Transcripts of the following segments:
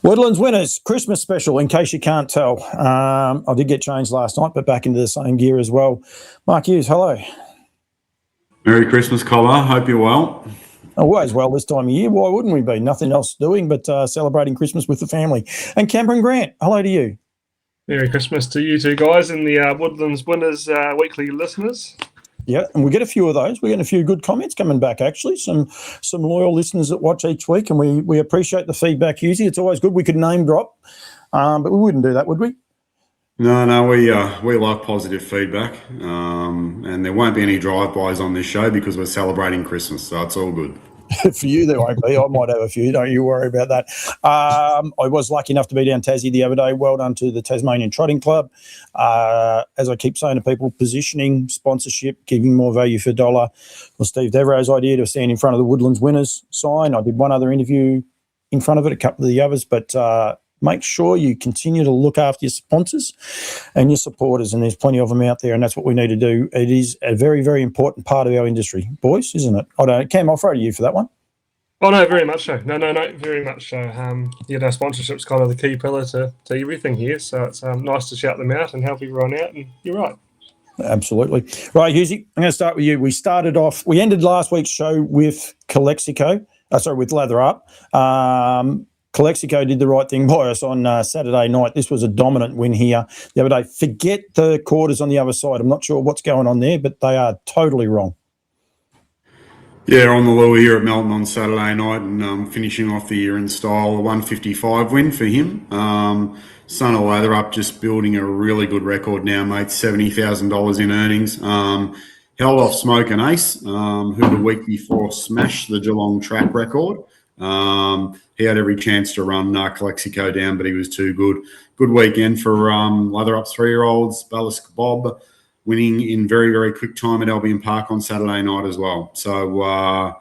Woodlands Winners Christmas special, in case you can't tell. I did get changed last night, but back into the same gear as well. Mark Hughes, hello. Merry Christmas, Collar. Hope you're well. Always well this time of year. Why wouldn't we be? Nothing else doing but celebrating Christmas with the family. And Cameron Grant, hello to you. Merry Christmas to you two guys and the Woodlands Winners weekly listeners. Yeah, and we get a few of those. We're getting a few good comments coming back, actually. Some loyal listeners that watch each week, and we appreciate the feedback, Husey. It's always good. We could name drop, but we wouldn't do that, would we? No, we like positive feedback, and there won't be any drive-bys on this show because we're celebrating Christmas, so it's all good. For you, there won't be. I might have a few. Don't you worry about that. I was lucky enough to be down Tassie the other day. Well done to the Tasmanian Trotting Club. As I keep saying to people, positioning, sponsorship, giving more value for dollar was Steve Devereux's idea to stand in front of the Woodlands Winners sign. I did one other interview in front of it, a couple of the others, but make sure you continue to look after your sponsors and your supporters, and there's plenty of them out there, and that's what we need to do. It is a very, very important part of our industry, boys, isn't it? Cam, I'll throw to you for that one. Oh, no, very much so. No, very much so. Sponsorship's kind of the key pillar to everything here, so it's nice to shout them out and help everyone out, and you're right. Absolutely. Right, Husey, I'm going to start with you. We ended last week's show with with Lather Up. Calexico did the right thing by us on Saturday night. This was a dominant win here the other day. Forget the quarters on the other side. I'm not sure what's going on there, but they are totally wrong. Yeah, on the Louis here at Melton on Saturday night and finishing off the year in style, a 155 win for him. Son of Lather Up just building a really good record now, mate, $70,000 in earnings. Held off Smoke and Ace, who the week before smashed the Geelong track record. He had every chance to run Calexico down, but he was too good. Good weekend for Lather Up's 3-year-olds. Ballisk Bob winning in very, very quick time at Albion Park on Saturday night as well. So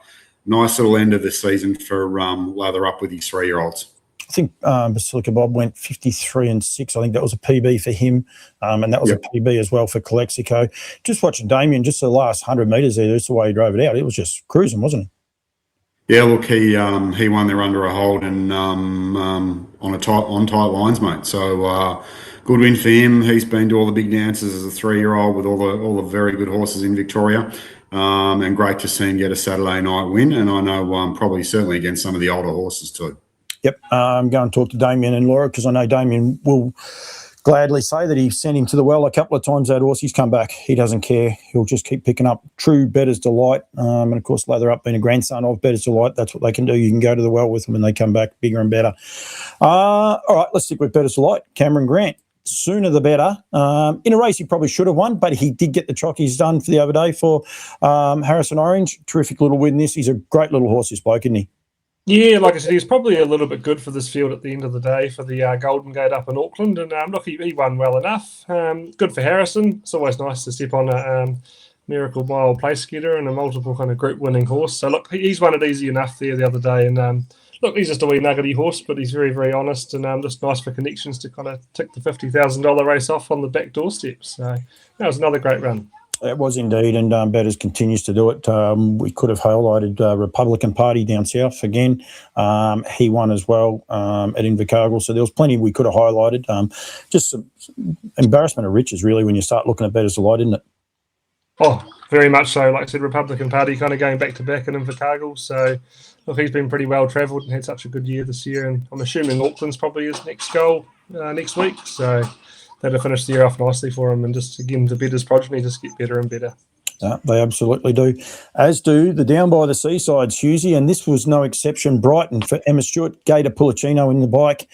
nice little end of the season for Lather Up with his 3-year-olds. I think Basilica Bob went 53-6. I think that was a PB for him, and that was a PB as well for Calexico. Just watching Damien, just the last 100 metres there, just the way he drove it out, it was just cruising, wasn't he? Yeah, look, he won there under a hold and on tight lines, mate. So good win for him. He's been to all the big dances as a 3-year-old with all the very good horses in Victoria, and great to see him get a Saturday night win. And I know probably certainly against some of the older horses too. Yep, I'm going to talk to Damien and Laura because I know Damien will gladly say that he sent him to the well a couple of times. That horse, he's come back. He doesn't care. He'll just keep picking up. True Bettors Delight. And, of course, Lather Up being a grandson of Bettors Delight, that's what they can do. You can go to the well with them and they come back bigger and better. All right, let's stick with Bettors Delight. Cameron Grant. Sooner the better. In a race he probably should have won, but he did get the chockies done for the other day for Harrison Orange. Terrific little win this. He's a great little horse, this bloke, isn't he? Yeah, like I said, he was probably a little bit good for this field at the end of the day for the Golden Gate up in Auckland. And look, he won well enough. Good for Harrison. It's always nice to step on a Miracle Mile place getter and a multiple kind of group winning horse. So look, he's won it easy enough there the other day. And look, he's just a wee nuggety horse, but he's very, very honest and just nice for connections to kind of tick the $50,000 race off on the back doorstep. So that was another great run. It was indeed, and Bettors continues to do it. We could have highlighted Republican Party down south again. He won as well at Invercargill, so there was plenty we could have highlighted. Just some embarrassment of riches, really, when you start looking at Bettors Delight, isn't it? Oh, very much so. Like I said, Republican Party kind of going back to back in Invercargill. So, look, he's been pretty well travelled and had such a good year this year. And I'm assuming Auckland's probably his next goal next week. So that'll finish the year off nicely for him. And just, again, the Bettors progeny just get better and better. They absolutely do, as do the down by the Seaside, Husey, and this was no exception. Brighton for Emma Stewart, Gator Pulicino in the bike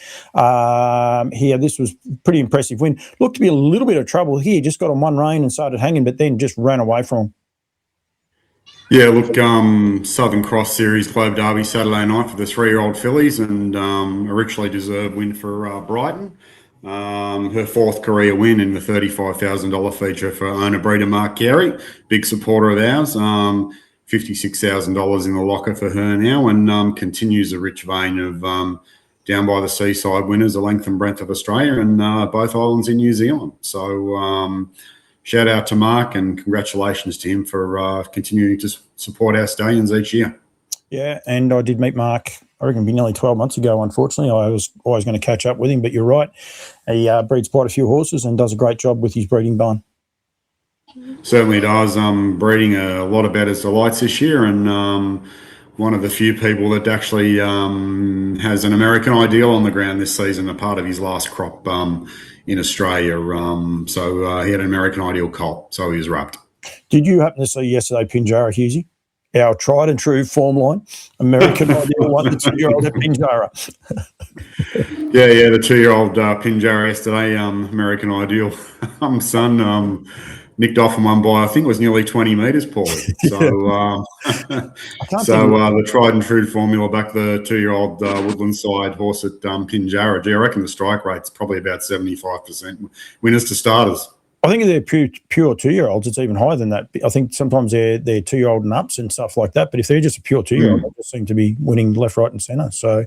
here. This was pretty impressive win. Looked to be a little bit of trouble here, just got on one rein and started hanging, but then just ran away from him. Yeah, look, Southern Cross Series Globe Derby Saturday night for the 3-year-old fillies, and a richly deserved win for Brighton. Her fourth career win in the $35,000 feature for owner breeder Mark Carey, big supporter of ours. $56,000 in the locker for her now, and continues a rich vein of down by the Seaside winners, the length and breadth of Australia and both islands in New Zealand. So shout out to Mark and congratulations to him for continuing to support our stallions each year. Yeah, and I did meet Mark I reckon it'd be nearly 12 months ago, unfortunately. I was always going to catch up with him, but you're right. He breeds quite a few horses and does a great job with his breeding barn. Certainly does. Breeding a lot of Bettors Delights this year, and one of the few people that actually has an American Ideal on the ground this season, a part of his last crop in Australia. So he had an American Ideal colt, so he was wrapped. Did you happen to see yesterday Pinjarra, Hughesy? Our tried and true form line, American Ideal won the 2-year-old at Pinjarra. Yeah, the 2-year-old Pinjarra yesterday, American Ideal son, nicked off and won by, I think it was nearly 20 metres, Paulie. So, the tried and true formula back the 2-year-old Woodlands Side horse at Pinjarra. Gee, I reckon the strike rate's probably about 75% winners to starters. I think if they're pure 2-year-olds, it's even higher than that. I think sometimes they're 2-year-old and ups and stuff like that. But if they're just a pure 2-year-old, they just seem to be winning left, right, and centre. So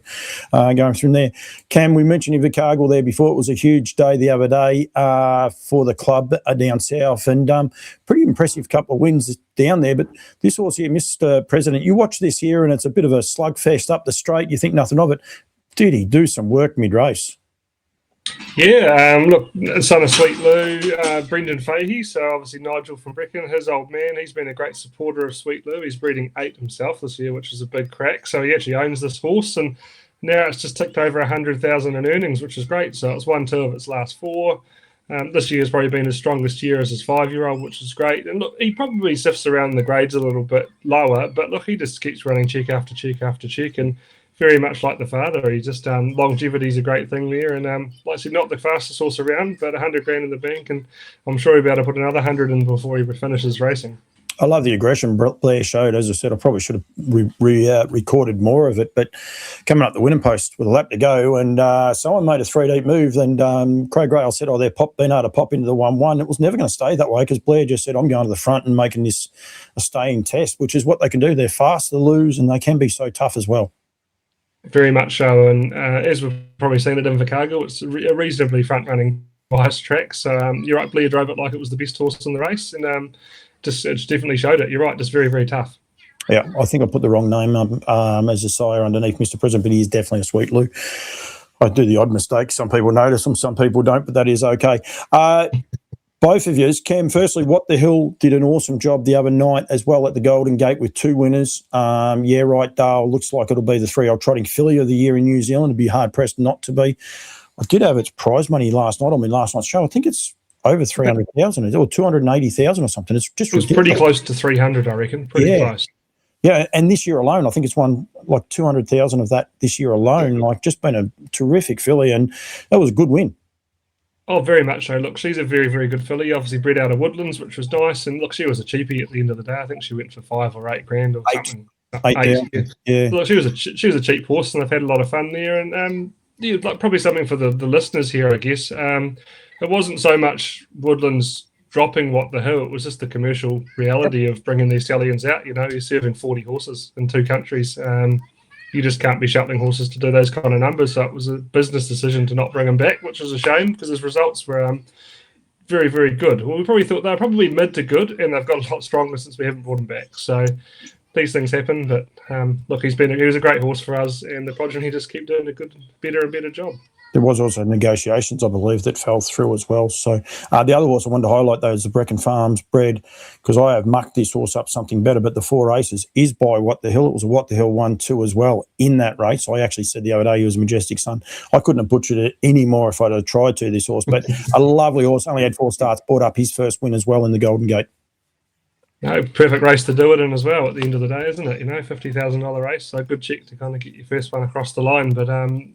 going from there, Cam, we mentioned Invercargill there before. It was a huge day the other day for the club down south, and pretty impressive couple of wins down there. But this horse here, Mr. President, you watch this here, and it's a bit of a slugfest up the straight. You think nothing of it. Did he do some work mid-race? Yeah, look, son of Sweet Lou, Brendan Fahey, so obviously Nigel from Brecon, his old man, he's been a great supporter of Sweet Lou. He's breeding 8 himself this year, which is a big crack. So he actually owns this horse, and now it's just ticked over 100,000 in earnings, which is great. So it's won 2 of its last 4. This year's probably been his strongest year as his 5-year-old, which is great. And look, he probably sifts around the grades a little bit lower, but look, he just keeps running cheek after cheek after cheek, and very much like the father. He just longevity is a great thing there, and like I said, not the fastest horse around, but 100 grand in the bank, and I'm sure he'll be able to put another 100 in before he finishes racing. I love the aggression Blair showed. As I said, I probably should have recorded more of it, but coming up the winning post with a lap to go, and someone made a 3-deep move, and Craig Rail said, they're being able to pop into the 1-1. It was never going to stay that way because Blair just said, I'm going to the front and making this a staying test, which is what they can do. They're fast to lose, and they can be so tough as well. Very much so, and as we've probably seen at Invercargill, it's a reasonably front-running bias track. So you're right, Blair drove it like it was the best horse in the race, and it definitely showed it. You're right, just very, very tough. Yeah, I think I put the wrong name as a sire underneath Mr. President, but he is definitely a Sweet Lou. I do the odd mistake. Some people notice them, some people don't, but that is okay. Both of you, Cam, firstly, What the Hill did an awesome job the other night as well at the Golden Gate with 2 winners. Yeah, right, Dale looks like it'll be the 3-year-old trotting filly of the year in New Zealand. It'd be hard-pressed not to be. I did have its prize money last night on my last night's show. I think it's over 300,000 or 280,000 or something. It's just ridiculous. Pretty close to 300, I reckon. Pretty close. Yeah, and this year alone, I think it's won like 200,000 of that this year alone. Like, just been a terrific filly, and that was a good win. Oh, very much so. Look, she's a very, very good filly. Obviously bred out of Woodlands, which was nice. And look, she was a cheapie at the end of the day. I think she went for 5 or 8 grand or something. 8, yeah. Look, she was a cheap horse, and they've had a lot of fun there. And like probably something for the listeners here, I guess. It wasn't so much Woodlands dropping What the Hill. It was just the commercial reality of bringing these stallions out. You know, you're serving 40 horses in 2 countries. You just can't be shuttling horses to do those kind of numbers. So it was a business decision to not bring them back, which was a shame because his results were very, very good. Well, we probably thought they were probably mid to good, and they've got a lot stronger since we haven't brought him back. So these things happen, but look, he was a great horse for us, and the progeny just keep doing a better and better job. There was also negotiations, I believe, that fell through as well. So the other horse I wanted to highlight, though, is the Brecon Farms bred, because I have mucked this horse up something better, but the 4 races is by What the Hill. It was a What the Hill 1-2 as well in that race. I actually said the other day he was a majestic son. I couldn't have butchered it any more if I'd have tried to, this horse, but a lovely horse, only had 4 starts, brought up his first win as well in the Golden Gate. No, perfect race to do it in as well at the end of the day, isn't it? You know, $50,000 race, so good check to kind of get your first one across the line. But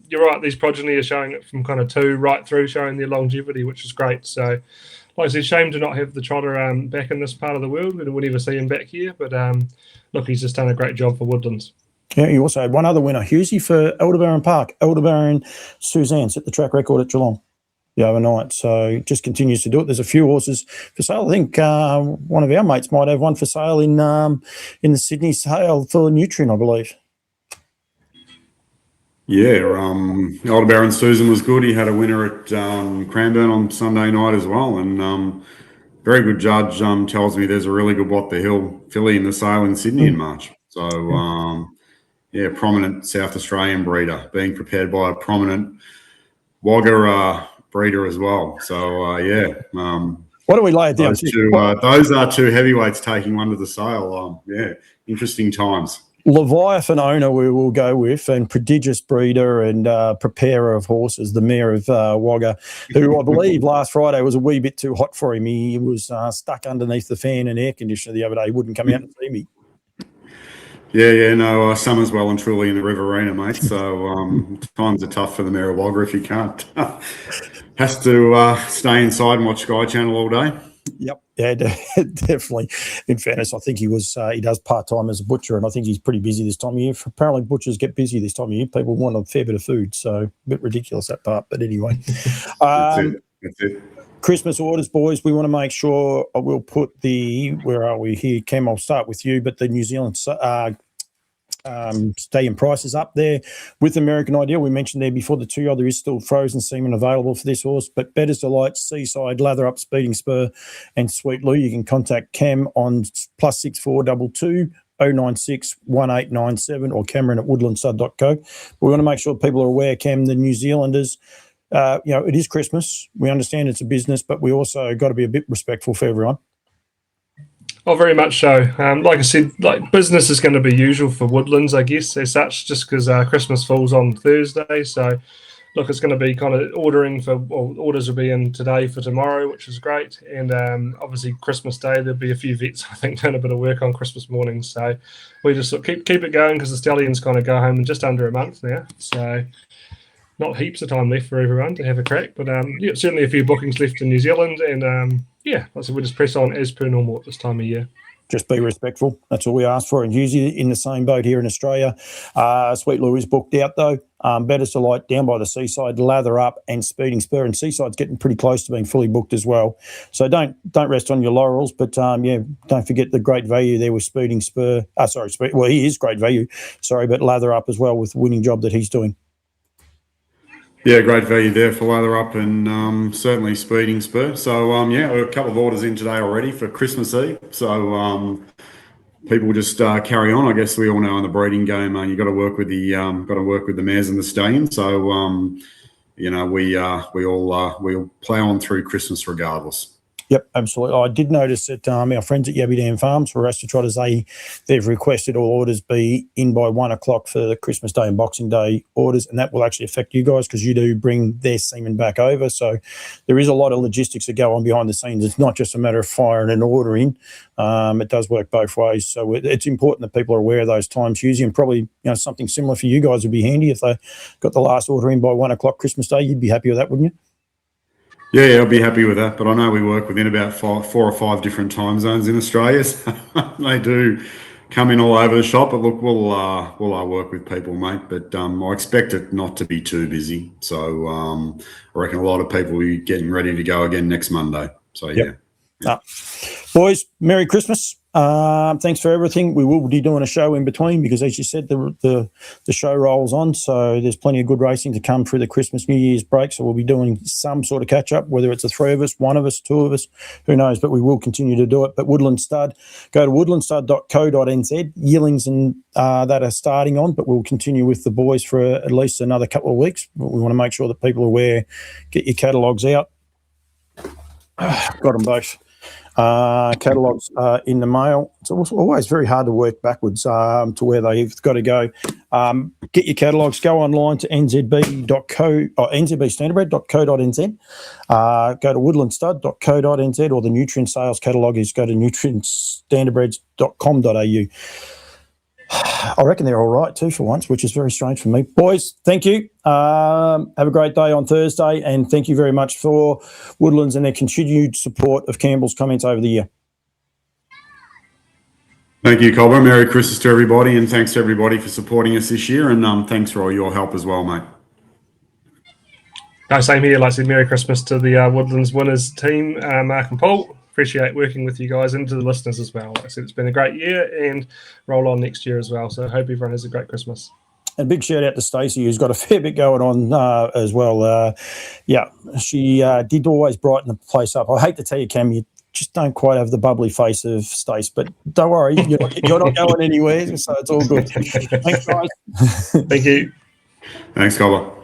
you're right, these progeny are showing it from kind of 2 right through, showing their longevity, which is great. So, like I said, shame to not have the trotter back in this part of the world. We would never see him back here. But look, he's just done a great job for Woodlands. Yeah, you also had one other winner, Hughesy, for Aldebaran Park. Aldebaran Suzanne set the track record at Geelong the other night, so just continues to do it. There's a few horses for sale. I think one of our mates might have one for sale in the Sydney sale for Nutrien, I believe. Yeah, Aldebaran Susan was good. He had a winner at Cranbourne on Sunday night as well, and very good judge tells me there's a really good What the Hill filly in the sale in Sydney in March. So prominent South Australian breeder, being prepared by a prominent Wagga breeder as well. So what do we lay it down to? Those are two heavyweights taking one to the sale. Interesting times. Leviathan owner we will go with, and prodigious breeder and preparer of horses, the mayor of Wagga, who I believe last Friday was a wee bit too hot for him. He was stuck underneath the fan and air conditioner the other day. He wouldn't come out and see me. No, summer's well and truly in the Riverina, mate. So times are tough for the mayor of Wagga if he can't. Has to stay inside and watch Sky Channel all day. Yep, yeah, definitely. In fairness, I think he does part-time as a butcher, and I think he's pretty busy this time of year. Apparently butchers get busy this time of year. People want a fair bit of food, so a bit ridiculous, that part. But anyway. That's it. Christmas orders, boys. We want to make sure we'll put where are we here? Cam, I'll start with you, but the New Zealand stallion prices up there with American Ideal. We mentioned there before the 2-year-old, there is still frozen semen available for this horse, but Bettors Delight, Seaside, Lather Up, Speeding Spur and Sweet Lou. You can contact Cam on +6422 096 1897 or Cameron at woodlandstud.co. We want to make sure people are aware, Cam, the New Zealanders, it is Christmas. We understand it's a business, but we also got to be a bit respectful for everyone. Oh, very much so. Like I said, business is going to be usual for Woodlands, I guess, as such, just because Christmas falls on Thursday. So, look, it's going to be kind of orders will be in today for tomorrow, which is great. And obviously Christmas Day, there'll be a few vets, I think, doing a bit of work on Christmas morning. So we just sort of keep it going because the stallions kind of go home in just under a month now. So not heaps of time left for everyone to have a crack, but certainly a few bookings left in New Zealand, and so we just press on as per normal at this time of year. Just be respectful. That's all we ask for. And usually in the same boat here in Australia. Sweet Lou is booked out though. Bettors Delight down by the Seaside, Lather Up and Speeding Spur, and Seaside's getting pretty close to being fully booked as well. So don't rest on your laurels, but don't forget the great value there with Speeding Spur. He is great value. But Lather Up as well with the winning job that he's doing. Yeah, great value there for Lather Up and certainly Speeding Spur. So, a couple of orders in today already for Christmas Eve. So, people just carry on. I guess we all know in the breeding game, you got to work with the mares and the stallions. So, we all plough on through Christmas regardless. Yep, absolutely. I did notice that our friends at Yabby Dam Farms for Astrotrotters, they've requested all orders be in by 1 o'clock for the Christmas Day and Boxing Day orders, and that will actually affect you guys because you do bring their semen back over. So there is a lot of logistics that go on behind the scenes. It's not just a matter of firing an order in. It does work both ways. So it's important that people are aware of those times using, and probably something similar for you guys would be handy if they got the last order in by 1 o'clock Christmas Day. You'd be happy with that, wouldn't you? Yeah, I'll be happy with that. But I know we work within about 4 or 5 different time zones in Australia. So they do come in all over the shop. But look, we'll work with people, mate. But I expect it not to be too busy. So I reckon a lot of people will be getting ready to go again next Monday. So, yeah. Boys, Merry Christmas. Thanks for everything. We will be doing a show in between because, as you said, the show rolls on. So there's plenty of good racing to come through the Christmas, New Year's break. So we'll be doing some sort of catch-up, whether it's the 3 of us, 1 of us, 2 of us, who knows, but we will continue to do it. But Woodlands Stud, go to woodlandstud.co.nz. Yearlings and that are starting on, but we'll continue with the boys for at least another couple of weeks. We want to make sure that people are aware. Get your catalogues out. Got them both. Catalogues in the mail. It's always very hard to work backwards to where they've got to go. Get your catalogues. Go online to nzb.co or nzbstandardbred.co.nz. Go to woodlandstud.co.nz, or the nutrient sales catalogue is go to nutrientstandardbreds.com.au. I reckon they're all right too for once, which is very strange for me. Boys, thank you. Have a great day on Thursday, and thank you very much for Woodlands and their continued support of Campbell's comments over the year. Thank you, Colbert. Merry Christmas to everybody, and thanks to everybody for supporting us this year, and thanks for all your help as well, mate. No, same here. Like I said, Merry Christmas to the Woodlands winners team, Mark and Paul. Appreciate working with you guys and to the listeners as well. Like I said, it's been a great year and roll on next year as well. So I hope everyone has a great Christmas. And big shout out to Stacey, who's got a fair bit going on as well. She did always brighten the place up. I hate to tell you, Cam, just don't quite have the bubbly face of Stace. But don't worry, you're not going anywhere, so it's all good. Thanks, guys. Thank you. Thanks, Cobbler.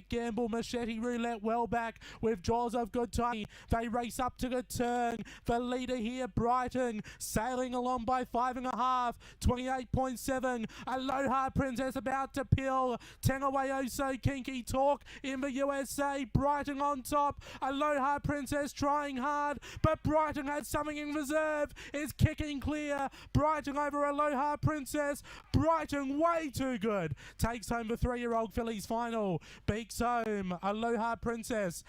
Gamble Machete Roulette well back with jaws of good time. They race up to the turn. The leader here, Brighton, sailing along by 5.5, 28.7. Aloha Princess about to pill. Tangaway Oh So Kinky Talk in the USA. Brighton on top. Aloha Princess trying hard, but Brighton has something in reserve. Is kicking clear. Brighton over Aloha Princess. Brighton way too good. Takes home the 3-year-old fillies final. Beaks home Aloha Princess.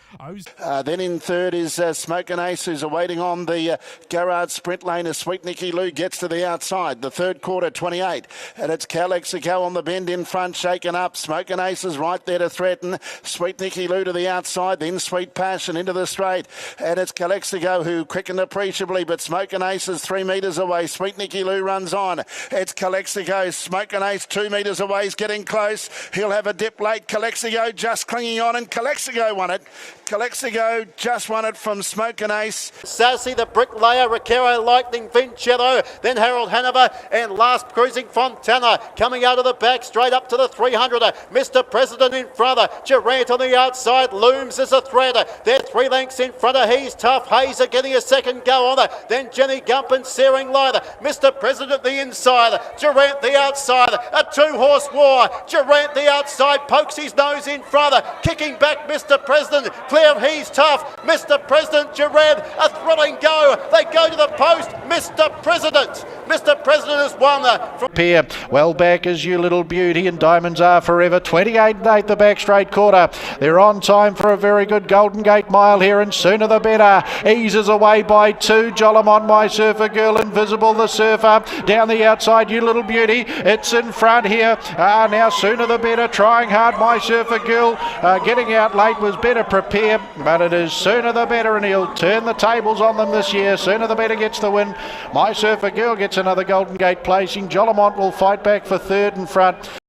Then in third is Smokin' Ace, who's awaiting on the Garrard sprint lane as Sweet Nicky Lou gets to the outside. The third quarter, 28. And it's Calexico on the bend in front, shaken up. Smokin' Ace is right there to threaten. Sweet Nicky Lou to the outside, then Sweet Passion into the straight. And it's Calexico who quickened appreciably, but Smokin' Ace is 3 metres away. Sweet Nicky Lou runs on. It's Calexico. Smokin' Ace 2 metres away. He's getting close. He'll have a dip late. Calexico just clinging on, and Calexico won it. Calexico just won it from Smokin' Ace. Sassy, the bricklayer, Recaro, Lightning, Vincero, then Harold Hanover, and last cruising Fontana. Coming out of the back, straight up to the 300er. Mr. President in front of Durant on the outside, looms as a threat. They're 3 lengths in front of He's Tough. Hazer getting a second go on her. Then Jenny Gumpin, Searing Lighter. Mr. President the inside, Durant the outside. A 2-horse war. Durant the outside pokes his nose in front of her. Kicking back Mr. President. Clear of He's Tough. Mr. President Durant, a thrilling go. They go to the post. Mr. President. Mr. President has won from Pier. Well back is You Little Beauty, and Diamonds Are Forever. 28 and 8 the back straight quarter. They're on time for a very good Golden Gate mile here, and sooner the better. Eases away by 2. Jolimont, My Surfer Girl, Invisible the Surfer. Down the outside, You Little Beauty. It's in front here. Now sooner the better. Trying hard, My Surfer Girl. Getting out late was Better Prepare, but it is sooner the better, and he'll turn the tables on them this year. Sooner the better gets the win. My Surfer Girl gets another Golden Gate placing. Jolimont will fight back for third in front.